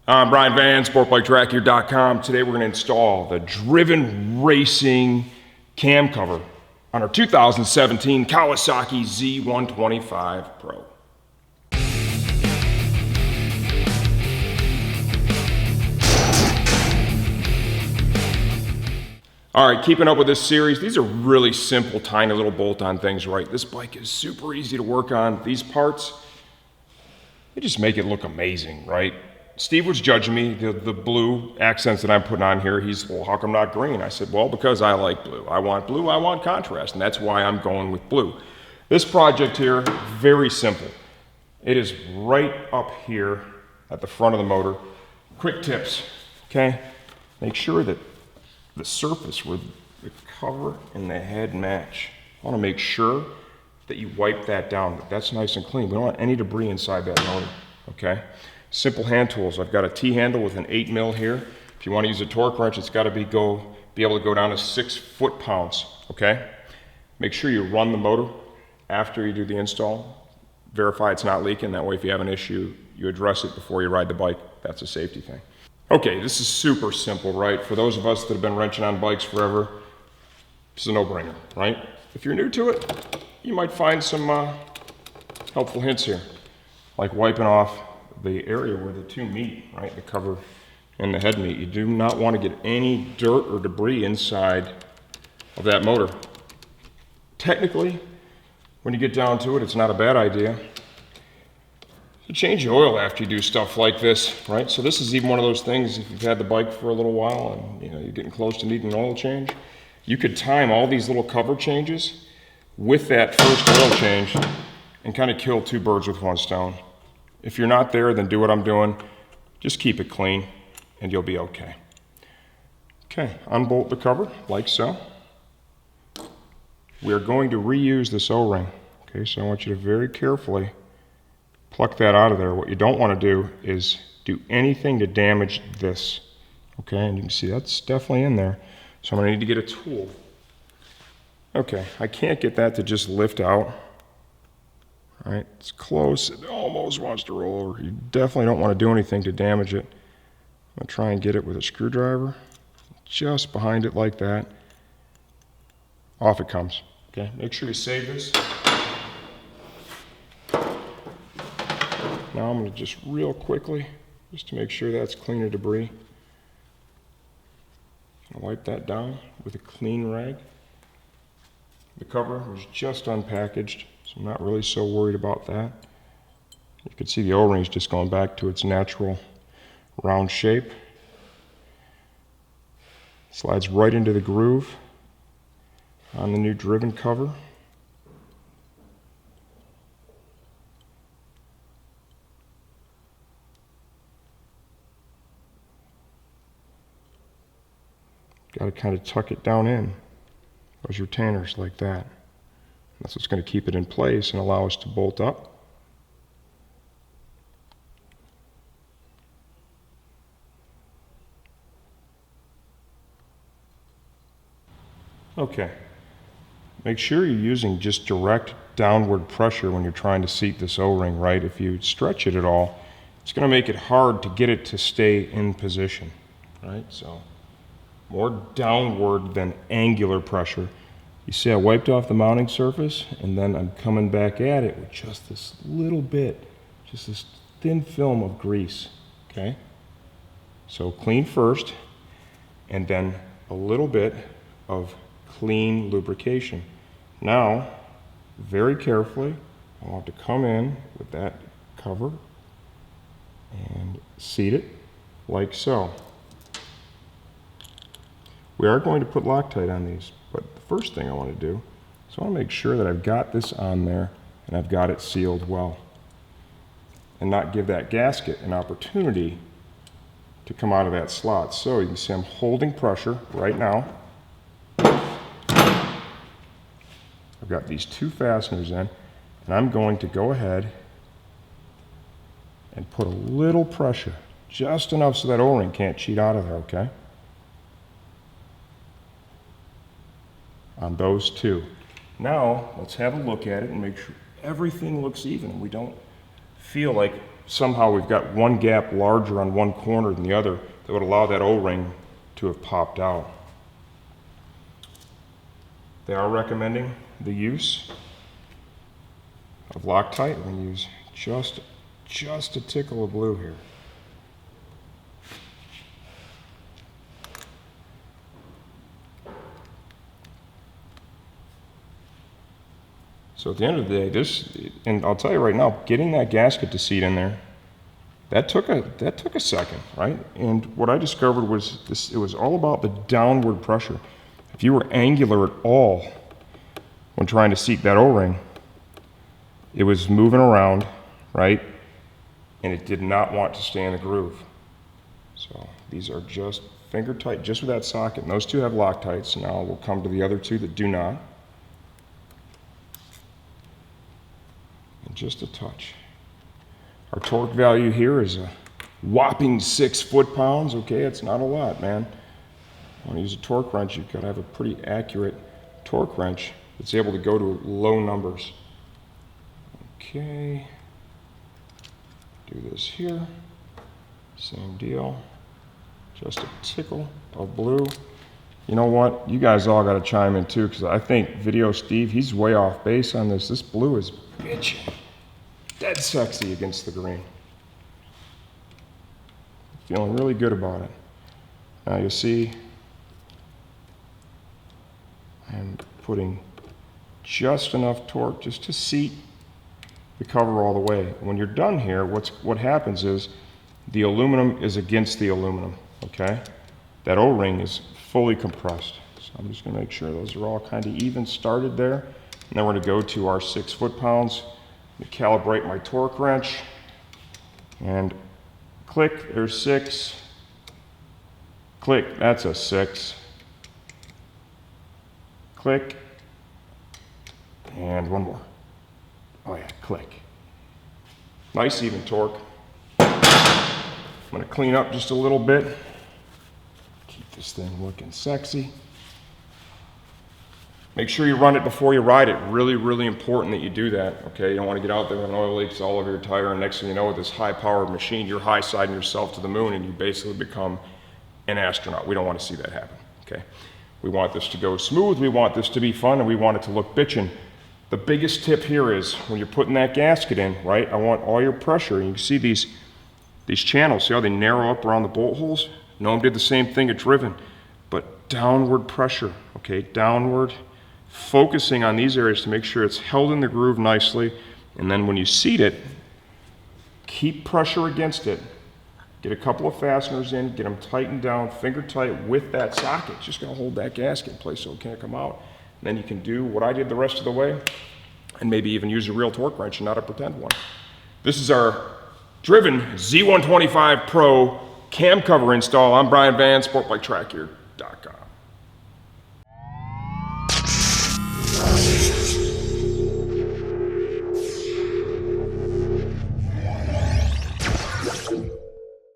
I'm Brian Van, SportbikeTrackGear.com. Today we're going to install the Driven Racing cam cover on our 2017 Kawasaki Z125 Pro. All right, keeping up with this series, these are really simple, tiny little bolt-on things, right? This bike is super easy to work on. These parts, they just make it look amazing, right? Steve was judging me, the blue accents that I'm putting on here. He's, well, how come not green? I said, well, because I like blue. I want contrast, and that's why I'm going with blue. This project here, very simple. It is right up here at the front of the motor. Quick tips, okay? Make sure that the surface where the cover and the head match. I want to make sure that you wipe that down. That's nice and clean. We don't want any debris inside that motor, okay? Simple hand tools. I've got a T-handle with an 8mm here. If you want to use a torque wrench, it's got to be able to go down to 6 foot-pounds, okay? Make sure you run the motor after you do the install. Verify it's not leaking. That way, if you have an issue, you address it before you ride the bike. That's a safety thing. Okay, this is super simple, right? For those of us that have been wrenching on bikes forever, it's a no-brainer, right? If you're new to it, you might find some helpful hints here, like wiping off the area where the two meet, right? The cover and the head meet. You do not want to get any dirt or debris inside of that motor. Technically, when you get down to it, it's not a bad idea to change the oil after you do stuff like this, right? So this is even one of those things, if you've had the bike for a little while and you're getting close to needing an oil change, you could time all these little cover changes with that first oil change and kind of kill two birds with one stone. If you're not there, then do what I'm doing. Just keep it clean and you'll be okay. Okay, unbolt the cover like so. We are going to reuse this O-ring. Okay, so I want you to very carefully pluck that out of there. What you don't want to do is do anything to damage this. Okay, and you can see that's definitely in there. So I'm going to need to get a tool. Okay, I can't get that to just lift out. All right, it's close. It almost wants to roll over. You definitely don't want to do anything to damage it. I'm going to try and get it with a screwdriver. Just behind it like that. Off it comes. Okay, make sure you save this. Now I'm going to just real quickly, just to make sure that's clean of debris, I'll wipe that down with a clean rag. The cover was just unpackaged, so I'm not really so worried about that. You can see the O-ring is just going back to its natural round shape. Slides right into the groove on the new Driven cover. Got to kind of tuck it down in, those retainers like that. That's what's going to keep it in place and allow us to bolt up. Okay, make sure you're using just direct downward pressure when you're trying to seat this O-ring, right? If you stretch it at all, it's going to make it hard to get it to stay in position, right? So more downward than angular pressure. You see I wiped off the mounting surface and then I'm coming back at it with just this little bit, just this thin film of grease, okay? So clean first and then a little bit of clean lubrication. Now, very carefully, I want to come in with that cover and seat it like so. We are going to put Loctite on these, but the first thing I want to do is I want to make sure that I've got this on there and I've got it sealed well and not give that gasket an opportunity to come out of that slot. So you can see I'm holding pressure right now. I've got these two fasteners in and I'm going to go ahead and put a little pressure, just enough so that O-ring can't cheat out of there, okay? On those two. Now, let's have a look at it and make sure everything looks even. We don't feel like somehow we've got one gap larger on one corner than the other that would allow that O-ring to have popped out. They are recommending the use of Loctite. We're going to use just a tickle of blue here. So at the end of the day, and I'll tell you right now, getting that gasket to seat in there, that took a second, right? And what I discovered was it was all about the downward pressure. If you were angular at all when trying to seat that O-ring, it was moving around, right? And it did not want to stay in the groove. So these are just finger tight, just with that socket. And those two have Loctite, so now we'll come to the other two that do not. And just a touch. Our torque value here is a whopping 6 foot-pounds. Okay, it's not a lot, man. Want to use a torque wrench, you've got to have a pretty accurate torque wrench that's able to go to low numbers. Okay, do this here, same deal, just a tickle of blue. You know what, you guys all got to chime in too, because I think Video Steve, he's way off base on this. This blue is bitchin', dead sexy against the green. Feeling really good about it. Now you see, I'm putting just enough torque just to seat the cover all the way. When you're done here, what happens is the aluminum is against the aluminum, okay? That O-ring is fully compressed. So I'm just gonna make sure those are all kind of even started there. And then we're gonna go to our 6 foot-pounds, calibrate my torque wrench, and click, there's 6. Click, that's a 6. Click, and one more. Oh yeah, click. Nice even torque. I'm gonna clean up just a little bit. Keep this thing looking sexy. Make sure you run it before you ride it. Really, really important that you do that, okay? You don't want to get out there and oil leaks all over your tire, and next thing you know, with this high-powered machine, you're high-siding yourself to the moon and you basically become an astronaut. We don't want to see that happen, okay? We want this to go smooth, we want this to be fun, and we want it to look bitchin'. The biggest tip here is when you're putting that gasket in, right? I want all your pressure, and you can see these channels, see how they narrow up around the bolt holes? Noam did the same thing at Driven, but downward pressure, okay? Downward, focusing on these areas to make sure it's held in the groove nicely, and then when you seat it, keep pressure against it. Get a couple of fasteners in, get them tightened down, finger tight with that socket. It's just gonna hold that gasket in place so it can't come out. And then you can do what I did the rest of the way, and maybe even use a real torque wrench and not a pretend one. This is our Driven Z125 Pro cam cover install. I'm Brian Van, SportbikeTrackGear.com.